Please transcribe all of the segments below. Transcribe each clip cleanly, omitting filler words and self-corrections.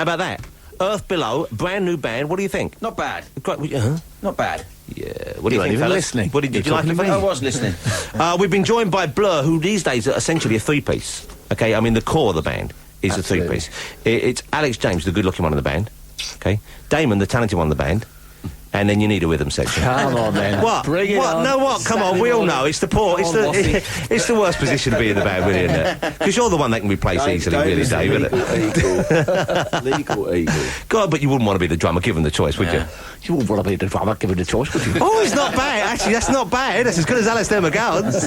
How about that? Earth Below, brand new band. What do you think? Not bad. Great. Not bad. Yeah. What do you think, even fellas? listening. What did you like it? I was listening. We've been joined by Blur, who these days are essentially a three-piece. Okay, I mean, the core of the band is a three-piece. It's Alex James, the good-looking one in the band. Okay, Damon, the talented one in the band. And then you need a rhythm section. Come on, then. What? Bring it on. No, what? Come on, we all know. It's the poor. It's the worst position to be in the band, really, isn't it? Because you're the one that can replace easily, really, Dave, isn't it? Legal eagle. God, but you wouldn't want to be the drummer given the choice, would you? You wouldn't want to be the drummer given the choice, would you? Oh, it's not bad. Actually, that's not bad. That's as good as Alistair McGowan's.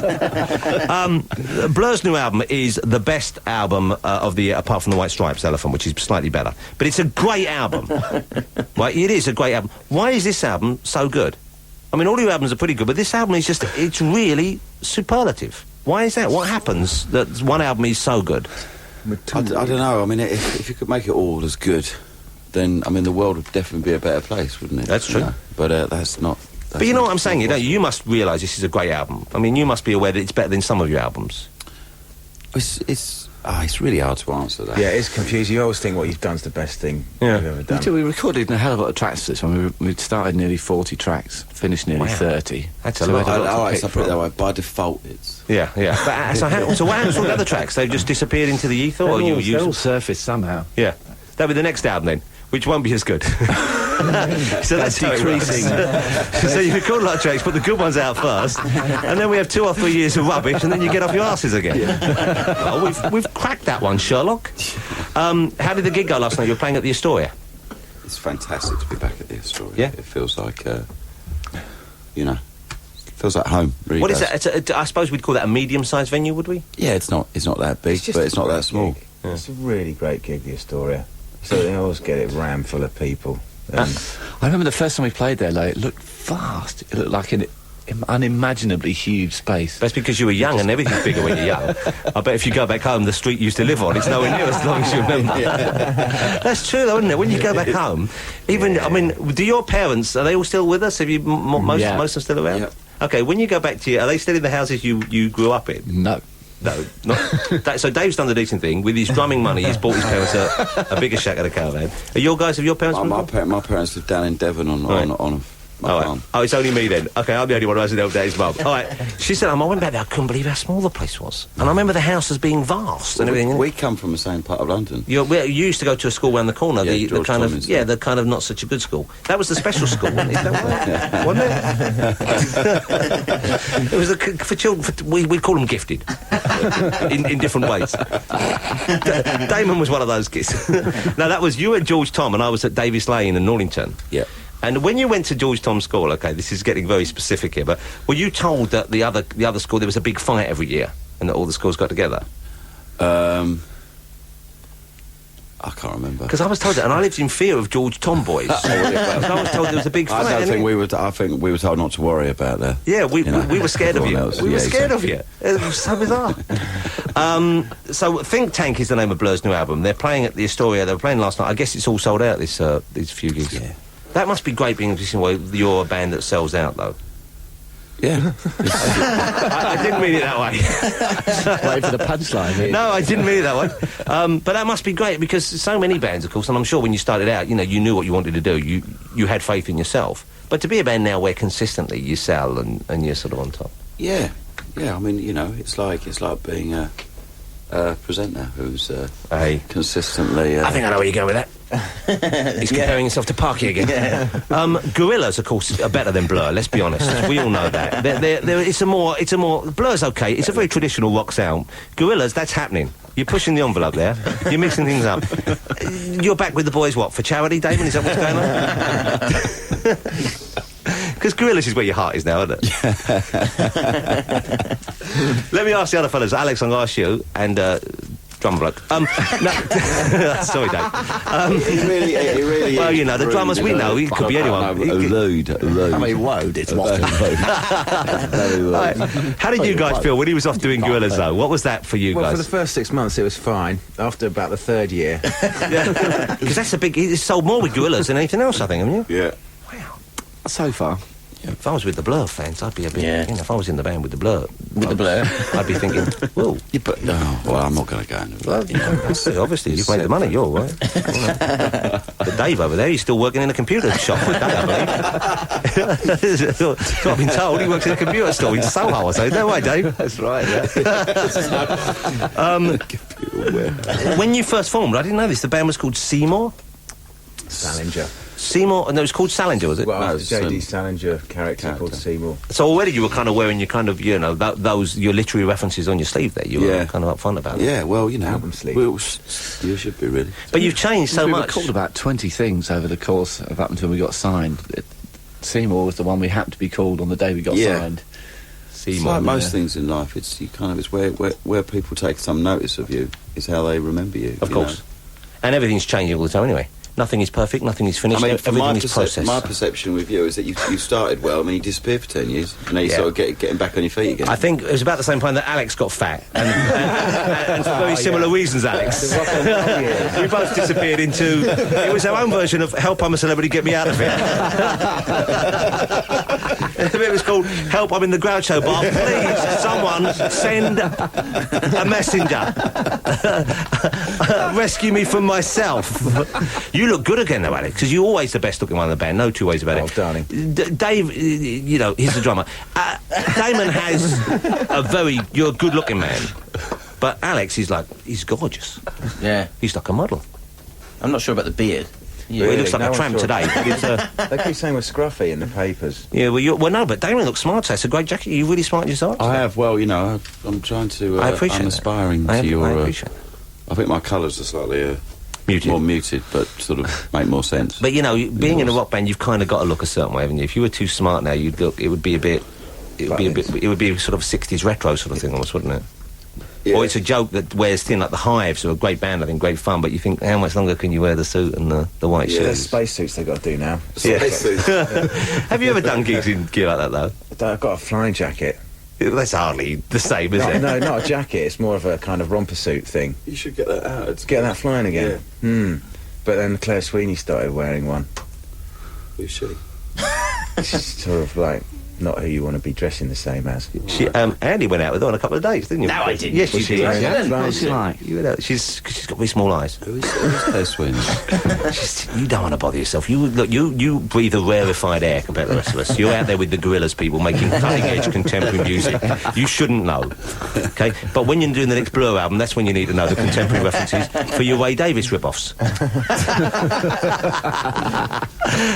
Blur's new album is the best album of the year, apart from the White Stripes Elephant, which is slightly better. But it's a great album. Right? It is a great album. Why is this album so good? I mean, all your albums are pretty good, but this album is it's really superlative. Why is that? What happens that one album is so good? I don't know. I mean, if you could make it all as good, then, I mean, the world would definitely be a better place, wouldn't it? That's true. You know? But that's not... But you know what I'm saying, don't you? You must realise this is a great album. I mean, you must be aware that it's better than some of your albums. It's really hard to answer that. Yeah, it's confusing. You always think what you've done's the best thing you've ever done. We recorded a hell of a lot of tracks for this one. We started nearly 40 tracks, finished nearly 30. That's so a lot. I put it that way. By default, it's... Yeah. But, so what happens with the other tracks? They've just disappeared into the ether, or you use They'll them? surface somehow. Yeah. That'll be the next album then, which won't be as good. So that's decreasing. So you record a lot of tracks, put the good ones out first, and then we have 2 or 3 years of rubbish, and then you get off your asses again. Well, we've cracked that one, Sherlock. How did the gig go last night? You were playing at the Astoria. It's fantastic to be back at the Astoria. Yeah. It feels like, feels like home. Really What is does. that? I suppose we'd call that a medium-sized venue, would we? Yeah, it's not that big, but it's not that small. Yeah. It's a really great gig, the Astoria. So they always get it rammed full of people. I remember the first time we played there, it looked vast. It looked like an unimaginably huge space. That's because you were young and everything's bigger when you're young. I bet if you go back home, the street you used to live on, it's nowhere near as long as you remember. That's true, though, isn't it? When you go back home, I mean, do your parents, are they all still with us? Have you, most of them still around? Yep. Okay, when you go back to are they still in the houses you grew up in? No. No, not so Dave's done the decent thing. With his drumming money, he's bought his parents a bigger shack at a caravan. Have your parents moved on? My parents live down in Devon on my farm. Oh, it's only me then. Okay, I'm the only one who hasn't helped out his mum. All right. She said, I went back there, I couldn't believe how small the place was. And I remember the house as being vast and everything. We come from the same part of London. You used to go to a school around the corner, the kind Tommins, of not such a good school. That was the special school, wasn't it? It was for children. We call them gifted in different ways. Damon was one of those kids. No, that was you at George Tom, and I was at Davis Lane in Norrington. Yeah. And when you went to George Tom School, okay, this is getting very specific here, but were you told that the other school there was a big fight every year, and that all the schools got together? I can't remember. Because I was told that, and I lived in fear of George Tom boys. I was told there was a big fight. I think we were told not to worry about that. Yeah, we were scared of you. We were scared of you. It was so bizarre. So Think Tank is the name of Blur's new album. They're playing at the Astoria. They were playing last night. I guess it's all sold out, these few gigs. Yeah. That must be great being you're a band that sells out, though. Yeah. I didn't mean it that way. Wait for the punchline. No, I didn't mean it that way. But that must be great, because so many bands, of course, and I'm sure when you started out, you knew what you wanted to do. You had faith in yourself. But to be a band now where consistently you sell and you're sort of on top. Yeah. I mean, it's like being a presenter who's consistently... I think I know where you're going with that. He's comparing himself to Parky again. Yeah. Gorillaz, of course, are better than Blur. Let's be honest. We all know that. It's a more. Blur's okay. It's a very traditional rock sound. Gorillaz, that's happening. You're pushing the envelope there. You're mixing things up. You're back with the boys, what, for charity, Damon? Is that what's going on? Because Gorillaz is where your heart is now, isn't it? Let me ask the other fellas. Alex, I'm going to ask you, and drum bloke. No, sorry, Dave. He really well, is. The drummers we know, he could be anyone. Load. I mean, whoa, it's Moscow. Right. How did you guys feel when he was off doing Gorillaz, though? What was that for you guys? Well, for the first 6 months, it was fine. After about the third year... Because that's a big... He's sold more with Gorillaz than anything else, I think, haven't you? Yeah. So far. If I was with the Blur fans, I'd be a bit... Yeah. You know, if I was in the band with the Blur... With the Blur? I'd be thinking, whoa... Well, I'm not going to go into it. Well, obviously, you've made the money, you're all right. But Dave over there, he's still working in a computer shop with Dave, I believe. So I've been told he works in a computer store in Soho, I say. No way, Dave. That's right, yeah. When you first formed, I didn't know this, the band was called Seymour? Salinger. Seymour, no, it was called Salinger, was it? Well, No, it's a J.D. Salinger character called Seymour. So already you were kind of wearing your kind of, you know, those, your literary references on your sleeve there. You were kind of upfront about it. Yeah, well, you know, Album sleeve. you should be really. But you've changed so we much. were called about 20 things over the course of up until we got signed. Seymour was the one we happened to be called on the day we got signed. It's Seymour. like most things in life. It's where people take some notice of you is how they remember you. Of course. And everything's changing all the time anyway. Nothing is perfect, nothing is finished, I mean, from everything is processed. my perception with you is that you started well, I mean, you disappeared for 10 years, and now you sort of getting back on your feet again. I think it was about the same time that Alex got fat, and for very similar reasons, Alex. We both disappeared into... It was our own version of Help, I'm a Celebrity, Get Me Out of Here. It was called Help, I'm in the Groucho Bar, please, someone send a messenger. Rescue me from myself. You look good again, though, Alex, because you're always the best-looking one in the band. No two ways about it. Oh, darling. Dave, you know, he's the drummer. Damon has a very... You're a good-looking man. But Alex is like... He's gorgeous. Yeah. He's like a model. I'm not sure about the beard. Well, he looks like No a one's tramp sure. today. But it's, They keep saying we're scruffy in the papers. yeah, well, no, but Damon looks smart. So it's a great jacket. You're really smart yourself. I have, well, you know, I'm trying to... I appreciate I'm that. aspiring I to your... appreciate it. I think my colours are slightly... Muted. More muted, but sort of make more sense. But, you know, being in a rock band, you've kind of got to look a certain way, haven't you? If you were too smart now, you'd look... It would be a bit... It would be sort of 60s retro sort of thing almost, wouldn't it? Yeah. Or it's a joke that wears thin, like the Hives are a great band, I think, great fun, but you think, how much longer can you wear the suit and the white Yeah, shirt? spacesuits they've got to do now. Have you ever done gigs in gear like that, though? I've got a flying jacket. That's hardly the same, is it? No, not a jacket. It's more of a kind of romper suit thing. You should get that out. It's Get that flying again. But then Claire Sweeney started wearing one. Who's she? She's sort of like not who you want to be dressing the same as. She, Andy went out with her on a couple of dates, didn't you? No, I didn't. Yes, you Was she did. wearing that? What's she like? You went out. She's got very small eyes. Who's Claire Sweeney? You don't want to bother yourself. You breathe a rarefied air compared to the rest of us. You're out there with the Gorillaz people making cutting-edge contemporary music. You shouldn't know, okay? But when you're doing the next Blur album, that's when you need to know the contemporary references for your Ray Davis rip-offs.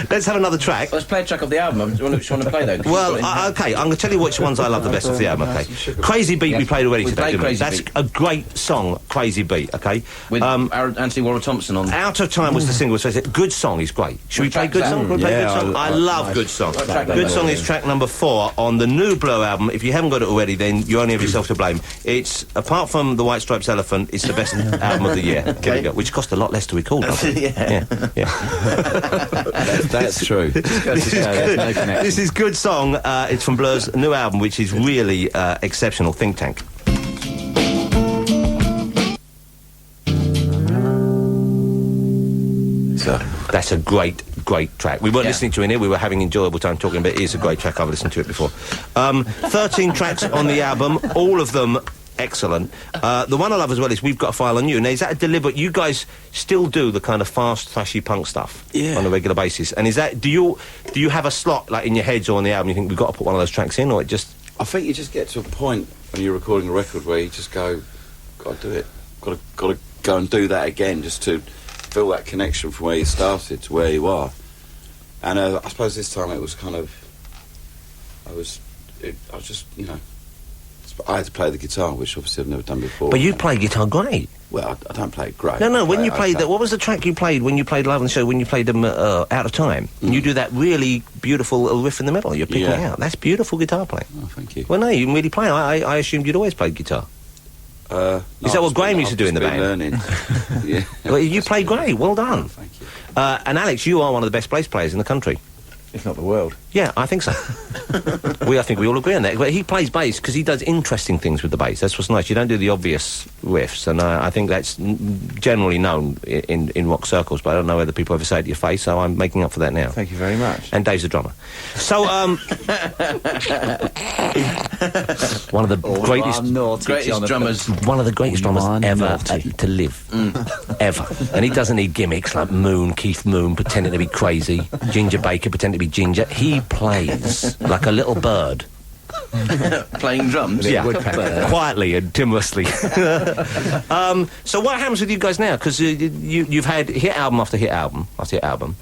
Let's have another track. Let's play a track of the album. Do you want to play, though? 'Cause Well, you've got it. okay, I'm going to tell you which ones I love the best of the album, okay? Crazy Beat we played already We today, played didn't we? Crazy That's Beat. a great song, Crazy Beat, okay? With Anthony Warren Thompson on. Out of Time was the single, so it's a Good Song is great. Should we play track's Good that? Song? Can we play Yeah, Good Song? I love Good Song. track Good number? Song is track number 4 on the new Blur album. If you haven't got it already, then you only have yourself to blame. It's, apart from the White Stripes Elephant, it's the best album of the year. There we go. Which cost a lot less to record, doesn't it? Yeah. Yeah. That's true. This is Good Song. It's from Blur's new album, which is really exceptional. Think Tank. That's a great track. We weren't listening to it in here, we were having enjoyable time talking, but it is a great track. I've listened to it before. 13 tracks on the album, all of them excellent. The one I love as well is We've Got a File on You. Now, is that a deliberate... You guys still do the kind of fast, thrashy punk stuff on a regular basis, and is that... Do you have a slot, like, in your heads or on the album, you think we've got to put one of those tracks in, or it just... I think you just get to a point when you're recording a record where you just go, got to do it. Got to go and do that again, just to feel that connection from where you started to where you are. And I suppose this time it was kind of... I was just, you know... I had to play the guitar, which obviously I've never done before. But you play guitar great. Well, I don't play it great. No, when you played that... What was the track you played when you played live on the show, when you played them Out of Time? And you do that really beautiful little riff in the middle. You're picking it out. That's beautiful guitar playing. Oh, thank you. Well, no, you can really play. I assumed you'd always played guitar. No, Is that what Graham used to do in the I've band? just been learning. Yeah. Well, you play great. Well done. Thank you. And Alex, you are one of the best bass players in the country. if not the world. Yeah, I think so. I think we all agree on that. But he plays bass because he does interesting things with the bass. That's what's nice. You don't do the obvious riffs, and I think that's generally known in rock circles, but I don't know whether people ever say it to your face, so I'm making up for that now. Thank you very much. And Dave's a drummer. So, one of the Greatest drummers. one of the greatest drummers ever to live. Ever. And he doesn't need gimmicks like Keith Moon, pretending to be crazy, Ginger Baker pretending to be Ginger. He plays like a little bird. Playing drums. Yeah, quietly and timorously. So what happens with you guys now? Because you've had hit album after hit album after hit album.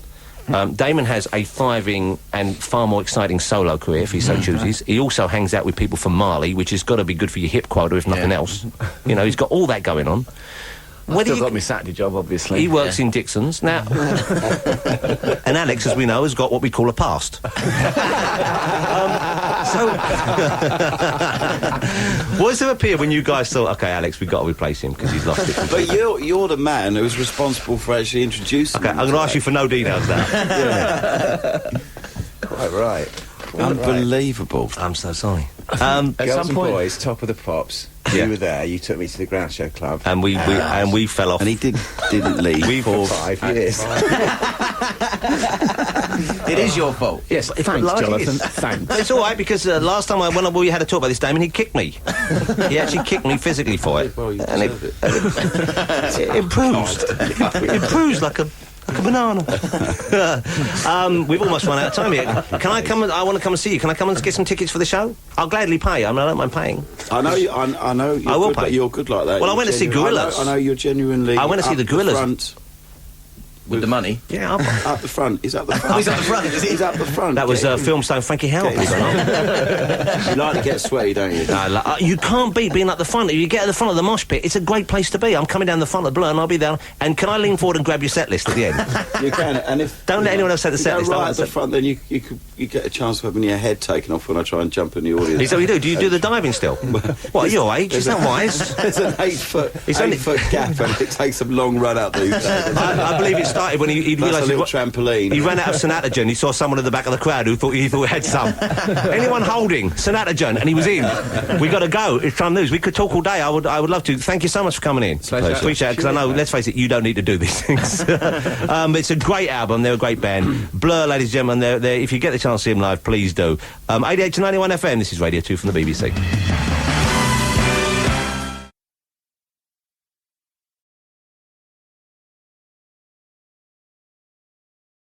Damon has a thriving and far more exciting solo career, if he so chooses. He also hangs out with people from Mali, which has got to be good for your hip quota, if nothing else. You know, he's got all that going on. I've still got my Saturday job, obviously. He works in Dixon's. Now, and Alex, as we know, has got what we call a past. Was there a period when you guys thought, OK, Alex, we've got to replace him because he's lost it? But you're the man who's responsible for actually introducing OK, I'm going to ask you for no details now. Quite right. Unbelievable. I'm so sorry. Girls some and point- boys, top of the pops. Yeah. You were there. You took me to the Ground Show Club. And we fell off. And he didn't leave. For 5 years. It is your fault. Yes, thanks, Jonathan. Thanks. It's all right because last time when we had a talk about this, Damon, he kicked me. He actually kicked me physically for it. Well, you And deserve it. it improves. It improves like a banana. We've almost run out of time here. Can I come? I want to come and see you. Can I come and get some tickets for the show? I'll gladly pay. I don't mind paying. I know. I know. You're I will good, pay. You're good like that. Well, I You're went to see genuine- Gorillaz. I know you're genuinely. I went to see up the Gorillaz. Front. With the money. Yeah, Up the front. He's up the front. He's up the front, is he? He's up the front. that was film star Frankie Howell. You like to get sweaty, don't you? You can't beat being at the front. If you get at the front of the mosh pit, it's a great place to be. I'm coming down the front of the Blur and I'll be there. And can I lean forward and grab your set list at the end? You can. And if Don't let anyone else set the set list. Right Don't at the front, then you get a chance of having your head taken off when I try and jump in the audience. Is that what you do? Do you do the diving still? What, at your age? Is that wise? There's an 8 foot gap, and it takes a long run out these days. I believe it started when he That's a realised little trampoline. he ran out of Sonatagen. He saw someone at the back of the crowd who thought he had some. Anyone holding Sonatagen? And he was in. We got to go. It's time news. We could talk all day. I would love to. Thank you so much for coming in. Pleasure. Appreciate it because I know. Let's face it, you don't need to do these things. It's a great album. They're a great band. Blur, ladies and gentlemen. They're, if you get the chance to see them live, please do. 88 to 91 FM. This is Radio 2 from the BBC.